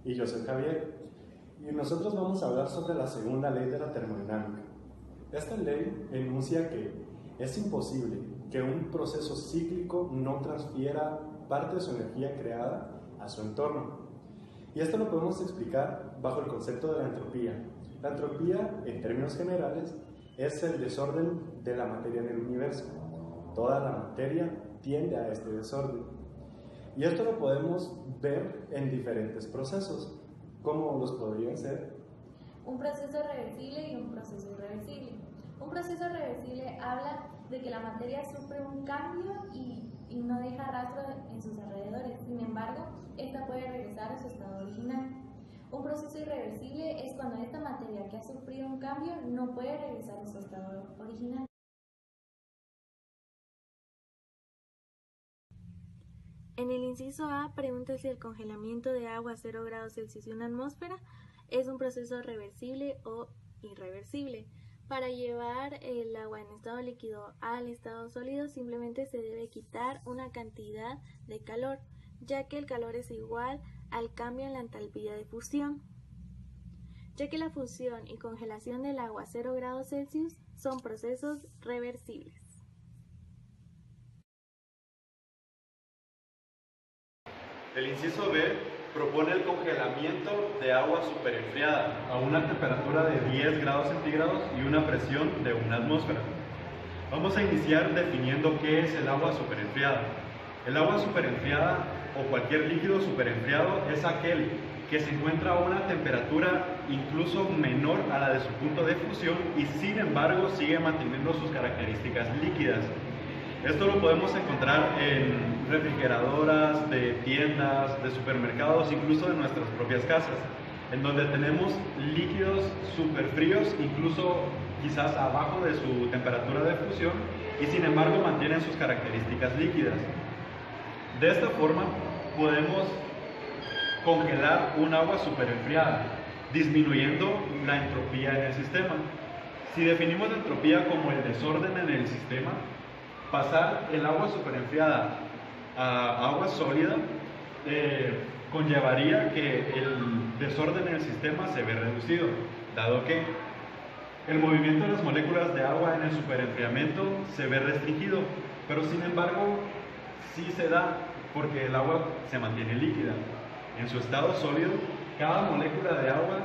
Y yo soy Javier. Y nosotros vamos a hablar sobre la segunda ley de la termodinámica. Esta ley enuncia que es imposible que un proceso cíclico no transfiera parte de su energía creada a su entorno. Y esto lo podemos explicar bajo el concepto de la entropía. La entropía, en términos generales, es el desorden de la materia en el universo. Toda la materia tiende a este desorden. Y esto lo podemos ver en diferentes procesos. ¿Cómo los podrían ser? Un proceso reversible y un proceso irreversible. Un proceso reversible habla de que la materia sufre un cambio y no deja rastro en sus alrededores. Sin embargo, esta puede regresar a su estado original. Un proceso irreversible es cuando esta materia que ha sufrido un cambio no puede regresar a su estado original. En el inciso A, pregunta si el congelamiento de agua a 0 grados Celsius y una atmósfera es un proceso reversible o irreversible. Para llevar el agua en estado líquido al estado sólido, simplemente se debe quitar una cantidad de calor, ya que el calor es igual al cambio en la entalpía de fusión, ya que la fusión y congelación del agua a 0 grados Celsius son procesos reversibles. El inciso B propone el congelamiento de agua superenfriada a una temperatura de 10 grados centígrados y una presión de 1 atmósfera. Vamos a iniciar definiendo qué es el agua superenfriada. El agua superenfriada o cualquier líquido superenfriado es aquel que se encuentra a una temperatura incluso menor a la de su punto de fusión y sin embargo sigue manteniendo sus características líquidas. Esto lo podemos encontrar en refrigeradoras, de tiendas, de supermercados, incluso de nuestras propias casas, en donde tenemos líquidos súper fríos, incluso quizás abajo de su temperatura de fusión, y sin embargo mantienen sus características líquidas. De esta forma podemos congelar un agua súper enfriada, disminuyendo la entropía en el sistema. Si definimos la entropía como el desorden en el sistema, pasar el agua superenfriada a agua sólida conllevaría que el desorden en el sistema se ve reducido, dado que el movimiento de las moléculas de agua en el superenfriamiento se ve restringido, pero sin embargo sí se da porque el agua se mantiene líquida. En su estado sólido, cada molécula de agua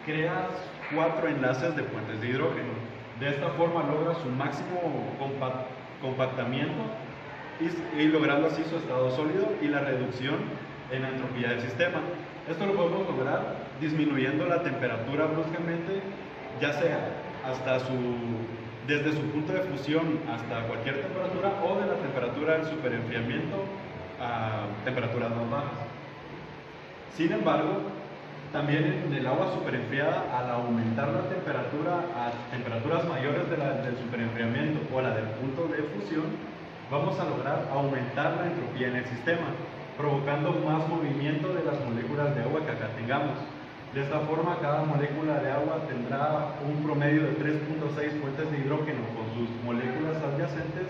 crea 4 enlaces de puentes de hidrógeno. De esta forma logra su máximo compactamiento y logrando así su estado sólido y la reducción en la entropía del sistema. Esto lo podemos lograr disminuyendo la temperatura bruscamente, ya sea desde su punto de fusión hasta cualquier temperatura o de la temperatura del superenfriamiento a temperaturas más bajas. Sin embargo, también en el agua superenfriada, al aumentar la temperatura a temperaturas mayores de la del superenfriamiento o la del punto de fusión, vamos a lograr aumentar la entropía en el sistema, provocando más movimiento de las moléculas de agua que acá tengamos. De esta forma, cada molécula de agua tendrá un promedio de 3.6 fuentes de hidrógeno con sus moléculas adyacentes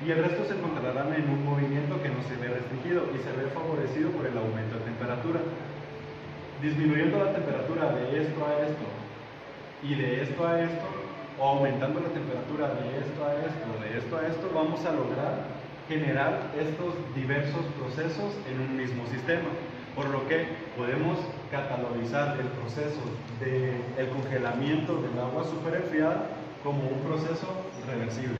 y el resto se encontrarán en un movimiento que no se ve restringido y se ve favorecido por el aumento de temperatura. Disminuyendo la temperatura de esto a esto y de esto a esto, o aumentando la temperatura de esto a esto, de esto a esto, vamos a lograr generar estos diversos procesos en un mismo sistema, por lo que podemos catalogizar el proceso del congelamiento del agua superenfriada como un proceso reversible.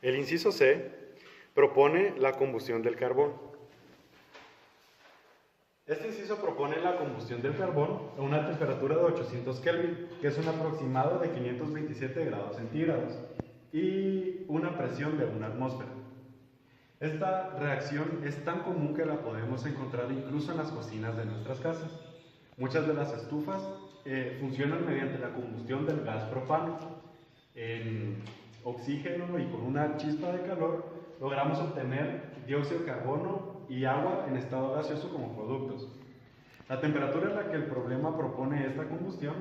El inciso C propone la combustión del carbón. Este inciso propone la combustión del carbón a una temperatura de 800 Kelvin, que es un aproximado de 527 grados centígrados, y una presión de 1 atmósfera. Esta reacción es tan común que la podemos encontrar incluso en las cocinas de nuestras casas. Muchas de las estufas funcionan mediante la combustión del gas propano. En oxígeno y con una chispa de calor logramos obtener dióxido de carbono y agua en estado gaseoso como productos. La temperatura en la que el problema propone esta combustión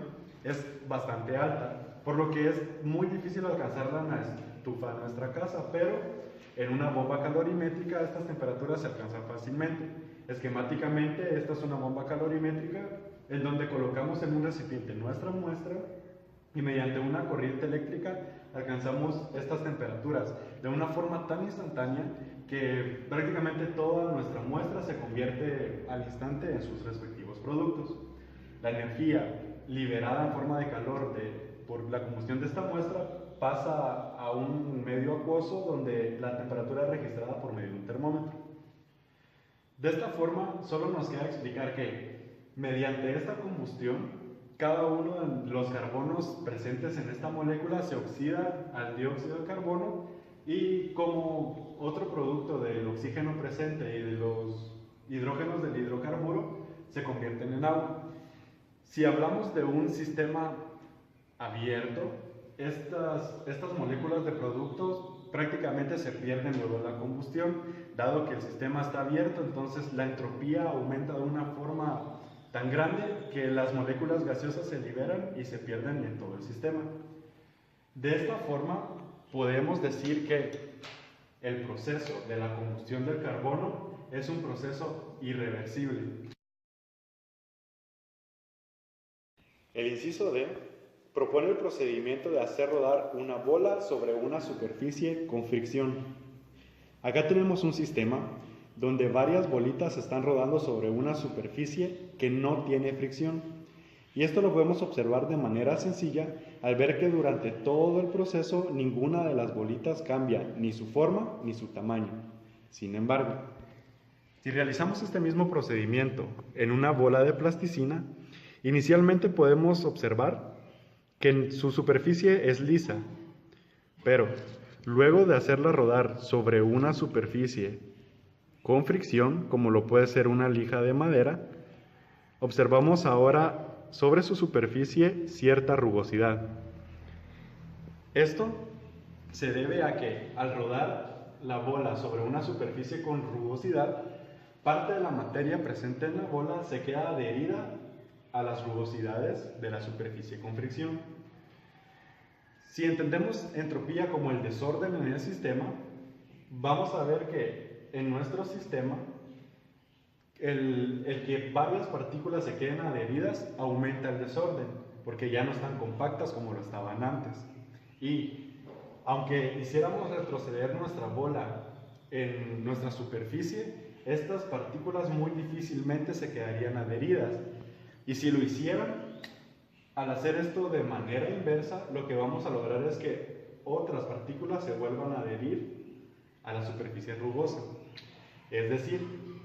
es bastante alta, por lo que es muy difícil alcanzarla en la estufa de nuestra casa, pero En una bomba calorimétrica estas temperaturas se alcanzan fácilmente. Esquemáticamente, esta es una bomba calorimétrica en donde colocamos en un recipiente nuestra muestra y mediante una corriente eléctrica alcanzamos estas temperaturas de una forma tan instantánea que prácticamente toda nuestra muestra se convierte al instante en sus respectivos productos. La energía liberada en forma de calor por la combustión de esta muestra pasa a un medio acuoso donde la temperatura es registrada por medio de un termómetro. De esta forma, solo nos queda explicar que mediante esta combustión, cada uno de los carbonos presentes en esta molécula se oxida al dióxido de carbono y como otro producto del oxígeno presente y de los hidrógenos del hidrocarburo se convierten en agua. Si hablamos de un sistema abierto, estas moléculas de productos prácticamente se pierden luego de la combustión, dado que el sistema está abierto, entonces la entropía aumenta de una forma tan grande que las moléculas gaseosas se liberan y se pierden en todo el sistema. De esta forma podemos decir que el proceso de la combustión del carbono es un proceso irreversible. El inciso D propone el procedimiento de hacer rodar una bola sobre una superficie con fricción. Acá tenemos un sistema donde varias bolitas están rodando sobre una superficie que no tiene fricción. Y esto lo podemos observar de manera sencilla al ver que durante todo el proceso ninguna de las bolitas cambia ni su forma ni su tamaño. Sin embargo, si realizamos este mismo procedimiento en una bola de plasticina, inicialmente podemos observar que su superficie es lisa, pero luego de hacerla rodar sobre una superficie con fricción, como lo puede ser una lija de madera, observamos ahora sobre su superficie cierta rugosidad. Esto se debe a que al rodar la bola sobre una superficie con rugosidad, parte de la materia presente en la bola se queda adherida a las rugosidades de la superficie con fricción. Si entendemos entropía como el desorden en el sistema, vamos a ver que en nuestro sistema el que varias partículas se queden adheridas aumenta el desorden, porque ya no están compactas como lo estaban antes. Y aunque hiciéramos retroceder nuestra bola en nuestra superficie, estas partículas muy difícilmente se quedarían adheridas. Y si lo hicieran, al hacer esto de manera inversa, lo que vamos a lograr es que otras partículas se vuelvan a adherir a la superficie rugosa. Es decir,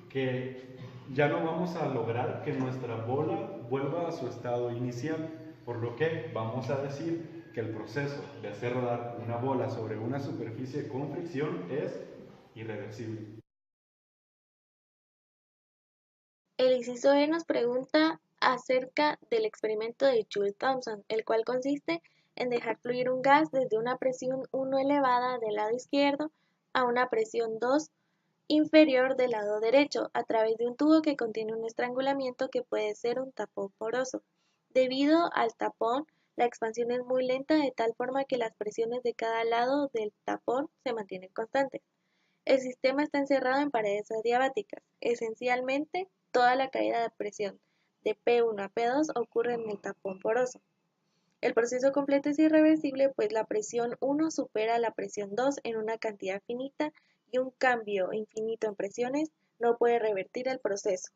que ya no vamos a lograr que nuestra bola vuelva a su estado inicial, por lo que vamos a decir que el proceso de hacer rodar una bola sobre una superficie con fricción es irreversible. El inciso E nos pregunta acerca del experimento de Joule-Thomson, el cual consiste en dejar fluir un gas desde una presión 1 elevada del lado izquierdo a una presión 2 inferior del lado derecho a través de un tubo que contiene un estrangulamiento que puede ser un tapón poroso. Debido al tapón, la expansión es muy lenta de tal forma que las presiones de cada lado del tapón se mantienen constantes. El sistema está encerrado en paredes adiabáticas. Esencialmente, toda la caída de presión de P1 a P2 ocurre en el tapón poroso. El proceso completo es irreversible, pues la presión 1 supera a la presión 2 en una cantidad finita y un cambio infinito en presiones no puede revertir el proceso.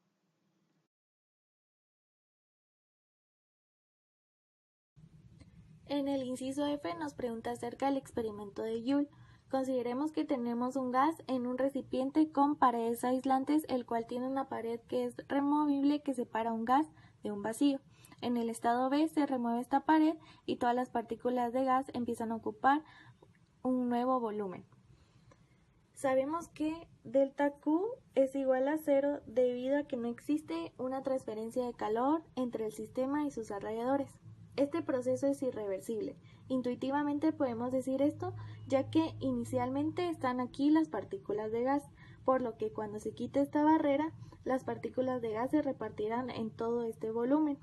En el inciso F nos pregunta acerca del experimento de Joule. Consideremos que tenemos un gas en un recipiente con paredes aislantes, el cual tiene una pared que es removible que separa un gas de un vacío. En el estado B se remueve esta pared y todas las partículas de gas empiezan a ocupar un nuevo volumen. Sabemos que delta Q es igual a 0 debido a que no existe una transferencia de calor entre el sistema y sus alrededores. Este proceso es irreversible. Intuitivamente podemos decir esto, ya que inicialmente están aquí las partículas de gas, por lo que cuando se quite esta barrera, las partículas de gas se repartirán en todo este volumen.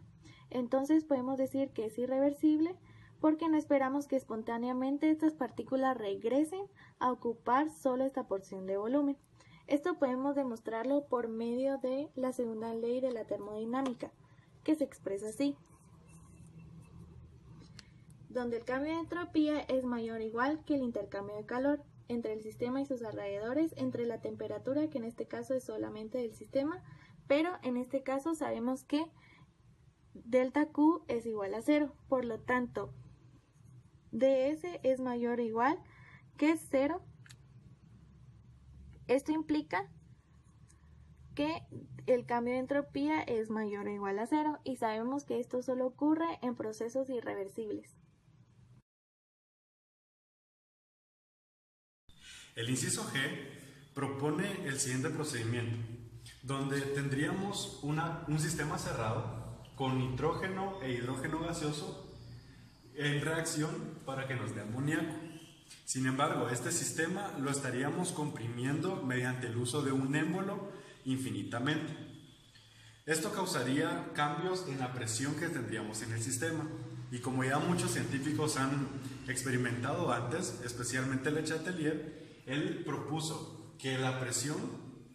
Entonces podemos decir que es irreversible porque no esperamos que espontáneamente estas partículas regresen a ocupar solo esta porción de volumen. Esto podemos demostrarlo por medio de la segunda ley de la termodinámica, que se expresa así, donde el cambio de entropía es mayor o igual que el intercambio de calor entre el sistema y sus alrededores, entre la temperatura, que en este caso es solamente del sistema, pero en este caso sabemos que delta Q es igual a 0, por lo tanto, ds es mayor o igual que 0. Esto implica que el cambio de entropía es mayor o igual a 0 y sabemos que esto solo ocurre en procesos irreversibles. El inciso G propone el siguiente procedimiento, donde tendríamos un sistema cerrado con nitrógeno e hidrógeno gaseoso en reacción para que nos dé amoníaco. Sin embargo, este sistema lo estaríamos comprimiendo mediante el uso de un émbolo infinitamente. Esto causaría cambios en la presión que tendríamos en el sistema. Y como ya muchos científicos han experimentado antes, especialmente Le Chatelier, él propuso que la presión,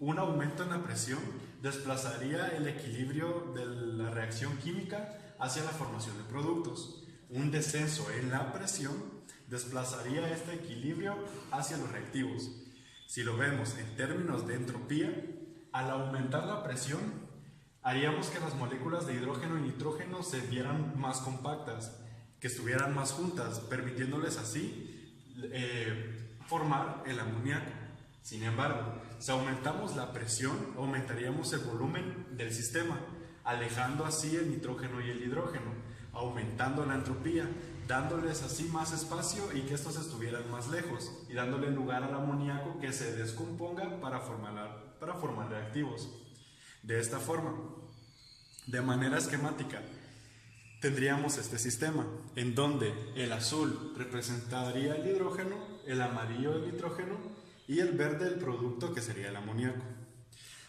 un aumento en la presión, desplazaría el equilibrio de la reacción química hacia la formación de productos. Un descenso en la presión desplazaría este equilibrio hacia los reactivos. Si lo vemos en términos de entropía, al aumentar la presión, haríamos que las moléculas de hidrógeno y nitrógeno se vieran más compactas, que estuvieran más juntas, permitiéndoles así formar el amoníaco. Sin embargo, si aumentamos la presión, aumentaríamos el volumen del sistema, alejando así el nitrógeno y el hidrógeno, aumentando la entropía, dándoles así más espacio y que estos estuvieran más lejos, y dándole lugar al amoníaco que se descomponga para formar reactivos. De esta forma, de manera esquemática, tendríamos este sistema, en donde el azul representaría el hidrógeno, el amarillo el nitrógeno y el verde el producto, que sería el amoníaco.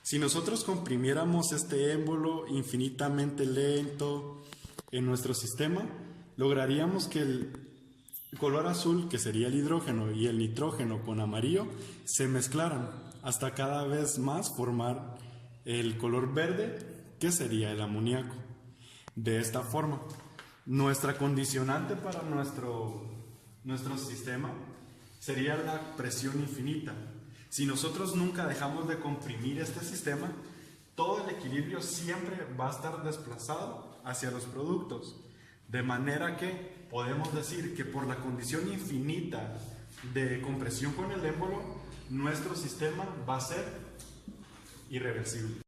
Si nosotros comprimiéramos este émbolo infinitamente lento en nuestro sistema, lograríamos que el color azul, que sería el hidrógeno, y el nitrógeno con amarillo se mezclaran hasta cada vez más formar el color verde, que sería el amoníaco. De esta forma, nuestra condicionante para nuestro sistema sería la presión infinita. Si nosotros nunca dejamos de comprimir este sistema, todo el equilibrio siempre va a estar desplazado hacia los productos. De manera que podemos decir que por la condición infinita de compresión con el émbolo, nuestro sistema va a ser irreversible.